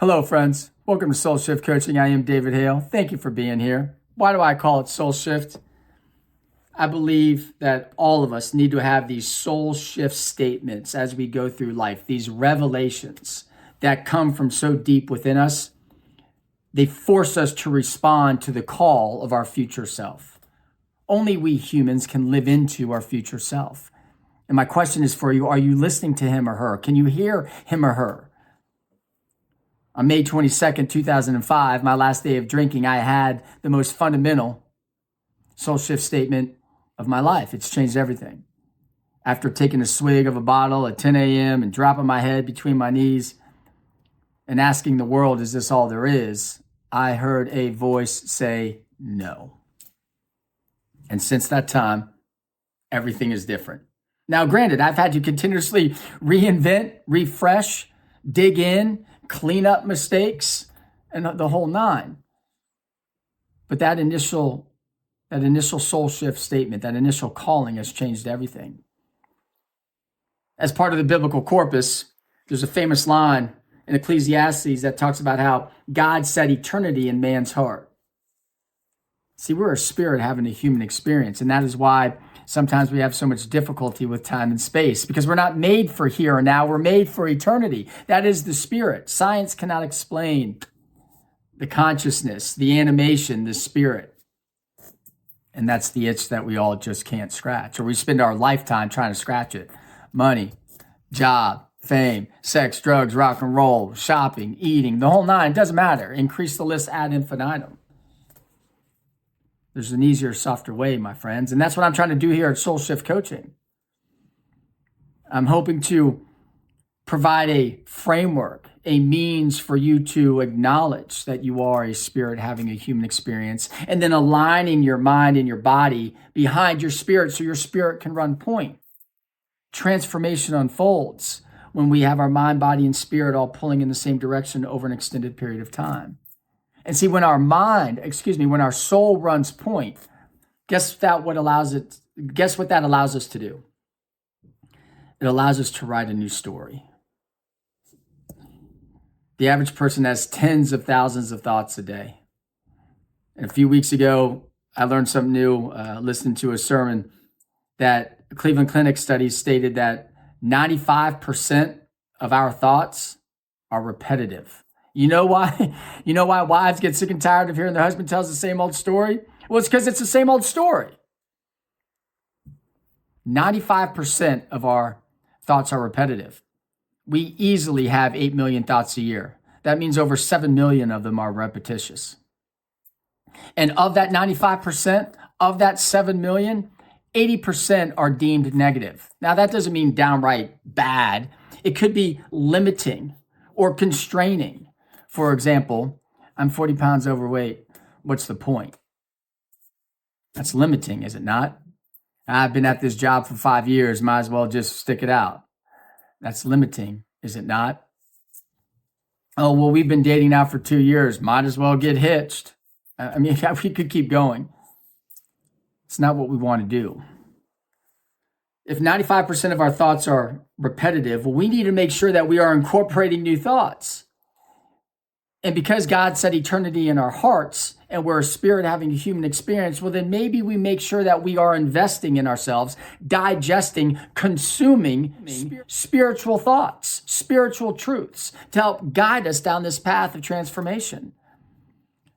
Hello, friends. Welcome to Soul Shift Coaching. I am David Hale. Thank you for being here. Why do I call it Soul Shift? I believe that all of us need to have these soul shift statements as we go through life, these revelations that come from so deep within us. They force us to respond to the call of our future self. Only we humans can live into our future self. And my question is for you, are you listening to him or her? Can you hear him or her? On May 22nd, 2005, my last day of drinking, I had the most fundamental soul shift statement of my life. It's changed everything. After taking a swig of a bottle at 10 a.m. and dropping my head between my knees and asking the world, is this all there is? I heard a voice say no. And since that time, everything is different. Now, granted, I've had to continuously reinvent, refresh, dig in, clean up mistakes, and the whole nine. But that initial soul shift statement, that initial calling has changed everything. As part of the biblical corpus, there's a famous line in Ecclesiastes that talks about how God set eternity in man's heart. See, we're a spirit having a human experience, and that is why sometimes we have so much difficulty with time and space, because we're not made for here and now. We're made for eternity. That is the spirit. Science cannot explain the consciousness, the animation, the spirit. And that's the itch that we all just can't scratch, or we spend our lifetime trying to scratch it. Money, job, fame, sex, drugs, rock and roll, shopping, eating, the whole nine. It doesn't matter. Increase the list ad infinitum. There's an easier, softer way, my friends. And that's what I'm trying to do here at Soul Shift Coaching. I'm hoping to provide a framework, a means for you to acknowledge that you are a spirit having a human experience, and then aligning your mind and your body behind your spirit so your spirit can run point. Transformation unfolds when we have our mind, body, and spirit all pulling in the same direction over an extended period of time. And see, when our soul runs point, guess what that allows us to do? It allows us to write a new story. The average person has tens of thousands of thoughts a day. And a few weeks ago, I learned something new, listening to a sermon that Cleveland Clinic studies stated that 95% of our thoughts are repetitive. You know why? You know why wives get sick and tired of hearing their husband tells the same old story? Well, it's because it's the same old story. 95% of our thoughts are repetitive. We easily have 8 million thoughts a year. That means over 7 million of them are repetitious. And of that 95%, of that 7 million, 80% are deemed negative. Now, that doesn't mean downright bad. It could be limiting or constraining. For example, I'm 40 pounds overweight. What's the point? That's limiting, is it not? I've been at this job for 5 years. Might as well just stick it out. That's limiting, is it not? Oh, well, we've been dating now for 2 years. Might as well get hitched. I mean, we could keep going. It's not what we want to do. If 95% of our thoughts are repetitive, well, we need to make sure that we are incorporating new thoughts. And because God set eternity in our hearts and we're a spirit having a human experience, well, then maybe we make sure that we are investing in ourselves, digesting, consuming spiritual thoughts, spiritual truths to help guide us down this path of transformation.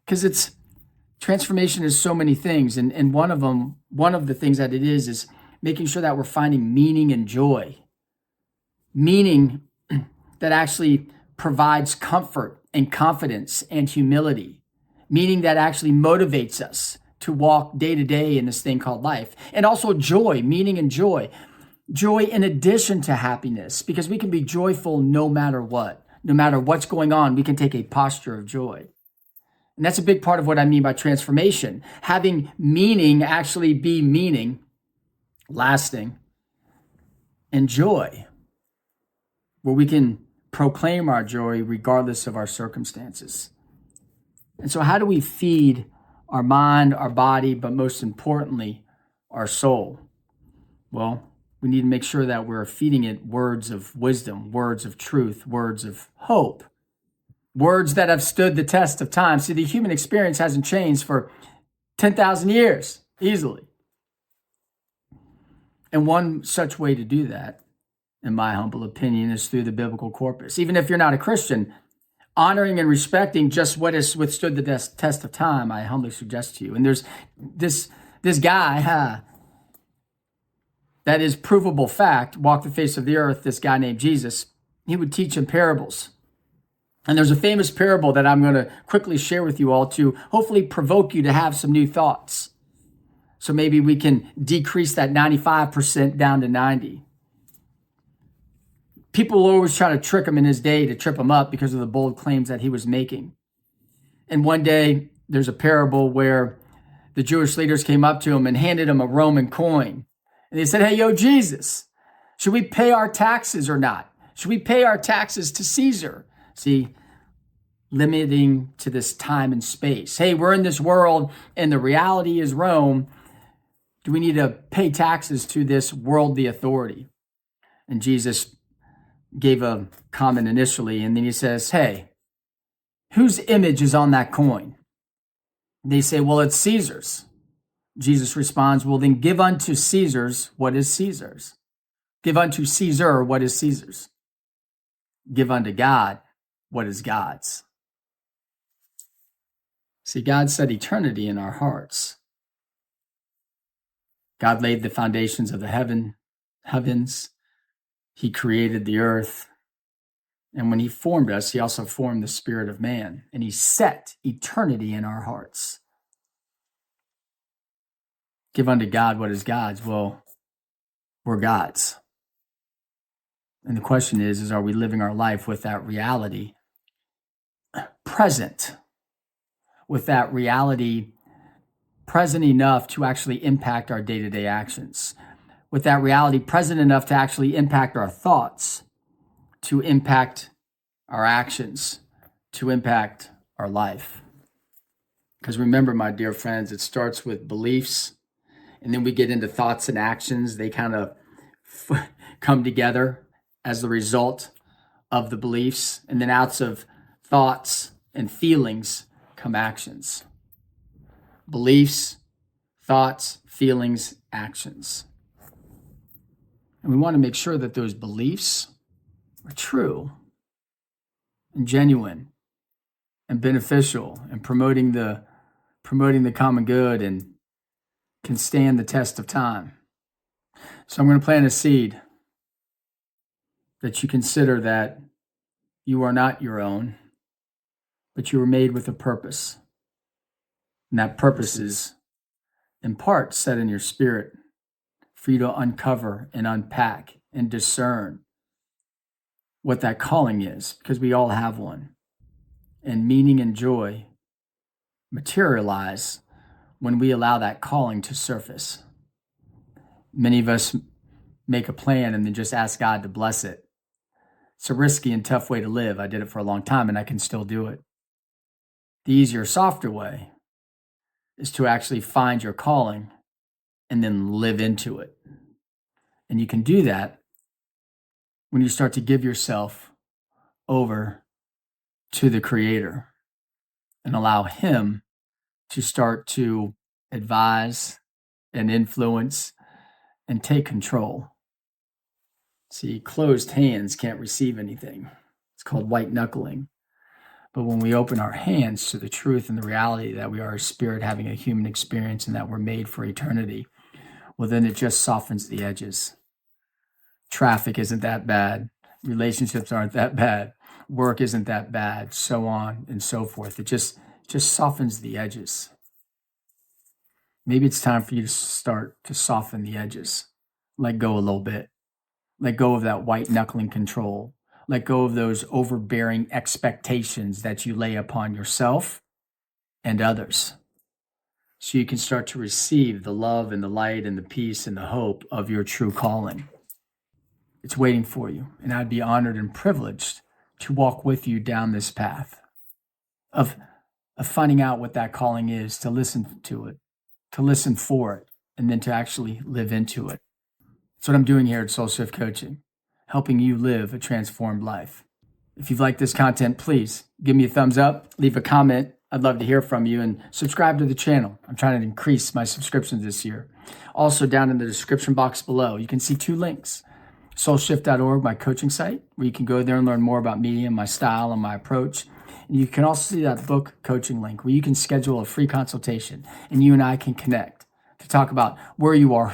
Because transformation is so many things. And one of the things that it is making sure that we're finding meaning and joy. Meaning that actually provides comfort and confidence and humility, meaning that actually motivates us to walk day to day in this thing called life. And also joy, meaning and joy. Joy in addition to happiness, because we can be joyful no matter what. No matter what's going on, we can take a posture of joy. And that's a big part of what I mean by transformation. Having meaning actually be meaning, lasting, and joy, where we can proclaim our joy regardless of our circumstances. And so how do we feed our mind, our body, but most importantly, our soul? Well, we need to make sure that we're feeding it words of wisdom, words of truth, words of hope. Words that have stood the test of time. See, the human experience hasn't changed for 10,000 years, easily. And one such way to do that, in my humble opinion, is through the biblical corpus. Even if you're not a Christian, honoring and respecting just what has withstood the test of time, I humbly suggest to you. And there's this guy, that is provable fact, walked the face of the earth, this guy named Jesus. He would teach in parables. And there's a famous parable that I'm going to quickly share with you all to hopefully provoke you to have some new thoughts. So maybe we can decrease that 95% down to 90. People always try to trick him in his day to trip him up because of the bold claims that he was making. And one day there's a parable where the Jewish leaders came up to him and handed him a Roman coin. And they said, "Hey, yo, Jesus, should we pay our taxes or not? Should we pay our taxes to Caesar?" See, limiting to this time and space. Hey, we're in this world and the reality is Rome. Do we need to pay taxes to this worldly authority? And Jesus gave a comment initially, and then he says, "Hey, whose image is on that coin?" They say, "Well, it's Caesar's." Jesus responds, "Well, then give unto Caesar's what is Caesar's. Give unto Caesar what is Caesar's. Give unto God what is God's." See, God set eternity in our hearts. God laid the foundations of the heavens. He created the earth. And when he formed us, he also formed the spirit of man. And he set eternity in our hearts. Give unto God what is God's. Well, we're God's. And the question is are we living our life with that reality present? With that reality present enough to actually impact our day-to-day actions? With that reality present enough to actually impact our thoughts, to impact our actions, to impact our life? Because remember, my dear friends, it starts with beliefs, and then we get into thoughts and actions. They kind of come together as the result of the beliefs. And then out of thoughts and feelings come actions. Beliefs, thoughts, feelings, actions. And we want to make sure that those beliefs are true and genuine and beneficial and promoting the common good and can stand the test of time. So I'm going to plant a seed that you consider that you are not your own, but you were made with a purpose. And that purpose is in part set in your spirit for you to uncover and unpack and discern what that calling is, because we all have one. And meaning and joy materialize when we allow that calling to surface. Many of us make a plan and then just ask God to bless it. It's a risky and tough way to live. I did it for a long time and I can still do it. The easier, softer way is to actually find your calling and then live into it. And you can do that when you start to give yourself over to the Creator and allow Him to start to advise and influence and take control. See, closed hands can't receive anything. It's called white knuckling. But when we open our hands to the truth and the reality that we are a spirit having a human experience and that we're made for eternity, well, then it just softens the edges. Traffic isn't that bad. Relationships aren't that bad. Work isn't that bad, so on and so forth. It just softens the edges. Maybe it's time for you to start to soften the edges. Let go a little bit. Let go of that white knuckling control. Let go of those overbearing expectations that you lay upon yourself and others, so you can start to receive the love and the light and the peace and the hope of your true calling. It's waiting for you, and I'd be honored and privileged to walk with you down this path of finding out what that calling is, to listen to it, to listen for it, and then to actually live into it. That's what I'm doing here at Soul Shift Coaching, helping you live a transformed life. If you've liked this content, please give me a thumbs up, leave a comment. I'd love to hear from you, and subscribe to the channel. I'm trying to increase my subscriptions this year. Also, down in the description box below, you can see 2 links. Soulshift.org, my coaching site, where you can go there and learn more about me and my style and my approach. And you can also see that book coaching link where you can schedule a free consultation and you and I can connect to talk about where you are,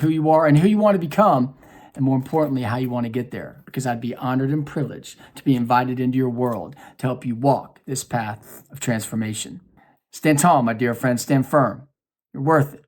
and who you want to become, and more importantly, how you want to get there. Because I'd be honored and privileged to be invited into your world to help you walk this path of transformation. Stand tall, my dear friend. Stand firm. You're worth it.